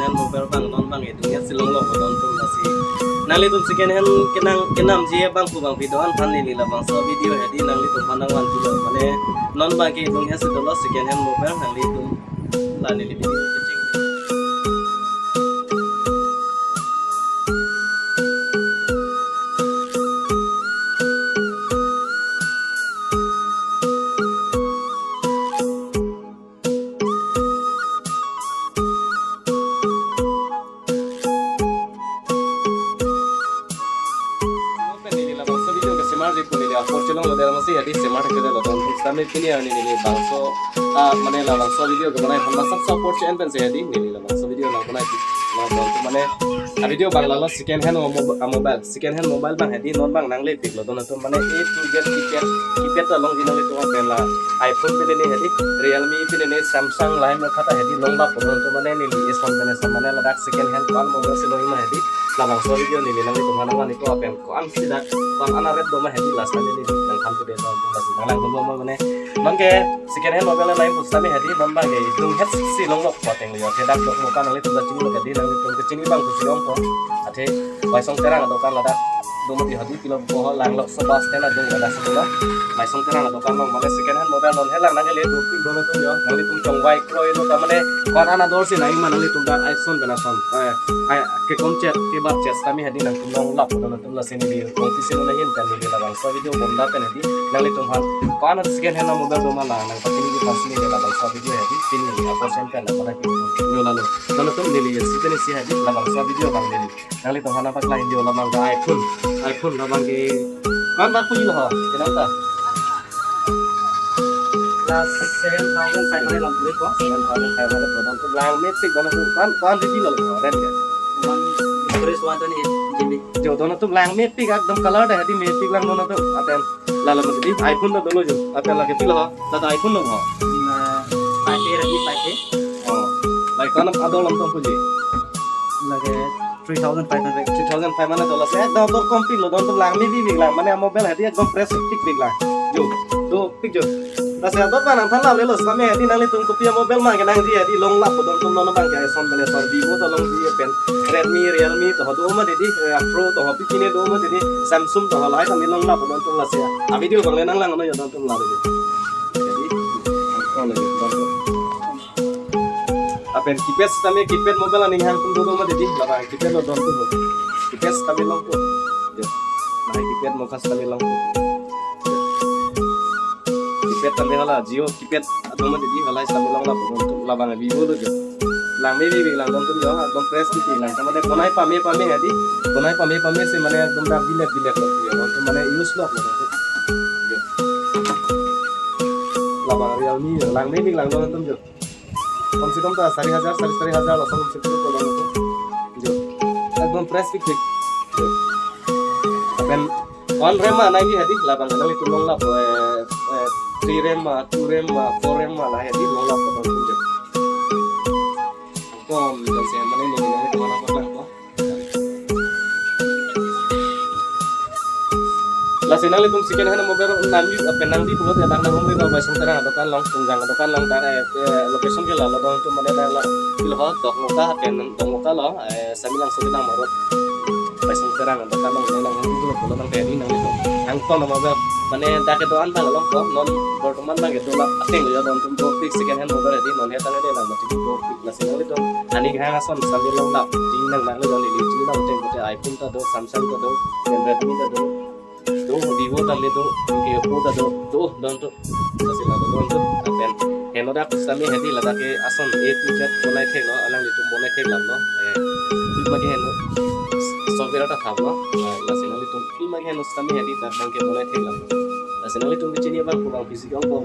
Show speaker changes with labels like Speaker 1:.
Speaker 1: hand mobile bang non bang itu nya silong lo don tu nasi nali tu second hand kenam je bang ku bang video an pan ni la bang so video hedi nali tu pandang wan tu mane non bang ke tu nya sedolo second hand mobile nali tu la ni video kecing Porcelong lo dalam masih jadi semar kita lo dalam kami pilih yang ini bangso mana lah bangso video kemana yang masuk support channel pen saya ini lah bangso video lah kemana itu mana video bang lalu second hand mobile bang hadi non bang nang lepik lo tu mana itu get kipet lo long jinal itu apa lah iPhone pilih ni hadi Realme pilih ni Samsung lain kata hadi long lah tu mana ini iPhone pilih mana lah dak second hand kan mobile si long hadi lah bangso video ni nang itu mana kan itu apa yang kan sidak kan anak red doma hadi last ini yang kan tu dia tu masih nang doma mana mangke second hand mobile lain pun sami hadi bamba ke itu head si long lo poteng lihat hedak dok muka nang itu dah cini hadi nang itu kecini bang tu si ompo ate baisong terang dokan lada doma di hadi kilo boh lang lo sebas tena dong ada sekolah baisong terang dokan long mana second hand mobile non helang nang le do pin dono tu yo nang itu chong wai kroi lo ta mane kon ana dor si nai mana le tu dan iPhone bena son ke concert ke bat chat kami hadi nang long lap dono tu la sini di kompetisi lo nahin kan di labang so video bonda kan hadi nang le tu han kon second hand mobile doma la nang patini di pas ni labang so video hadi pin ni apa sen kan pada ki yo lalu dono tu ni li si kan si hadi labang so video bang ni nang le tu han apa lain di labang iPhone labang ke kan ba ku ni lo kenapa last 7,500 lang boleh ko 7,500 doon to lang metric doon to kan di lo ren ke one storage 128 GB jo doon to lang metric ekdam color dah hati metric lang doon to aten lala masdi iPhone na dolo jo aten lagi pilo tata iPhone no ho 5K lagi 5K oh like kan adol lam to puji lagi 3,500 dollars ya doon to complete lo doon to lang mi bi lang mane mobile hati ekdam press pick lang jo do pick jo Nasi apa nang thala lelos kami hadi nang litung kopi mobile mah kenang dia di long lap don tum nono bang kayak son bene son Vivo to long dia pen Redmi Realme to do ma dedi Pro to hopi kini do ma dedi Samsung to halai kami long lap don tum lasia a video bang lenang lang no ya don tum la dedi jadi on lagi don tum apen kipet mobile ani hang tum do ma dedi la bang kipet lo don tum kipet kami long tum nah kipet mo kas kami long tum kipet tambe hala Jio kipet adoma dedi halai sambil long la untuk labang Vivo lo jo lang me bi lang don tum jo adom press di lang tamane bonai pame hadi bonai pame se mane adom dab dilek lo yo don tum mane use lo jo labang Realme lang me bi lang don tum jo कम से कम तो 4,000 lo kam se kam ko don tum jo adom press di jo apen on rema nagi hadi labang nang itu long la 3 rem 2 rem 4 rem lah ya di long lap don tunjuk kom dan saya mana ini itu mana apa ko la senang litung second hand mobile nanti penang di buat ya nang ngomong ba basung terang adokan long tunggang adokan long tar location ke la don tu mana la pilho dok muka pen dok muka lo sami langsung nang marot basung terang adokan long nang ngomong lo nang tadi nang itu ang to na mobile mane dake doan bang long ko non berteman bang itu lah asing ya don tum topik second hand mobile di non heta ngade lang mati topik la sinol itu ani hang ason sambil long lap ting nang nang lo li chini nang teng kote iPhone ta do Samsung ta do Redmi ta do Vivo ta le do Oppo ta do don to asila don to apen henoda kusami hedi lada ke ason A to Z bonai thek no alang itu bonai thek lam no magi heno software ta thab no la sinol itu magi heno sami hedi ta bang ke bonai thek lam la sinol itu bichini bang kurang physical ko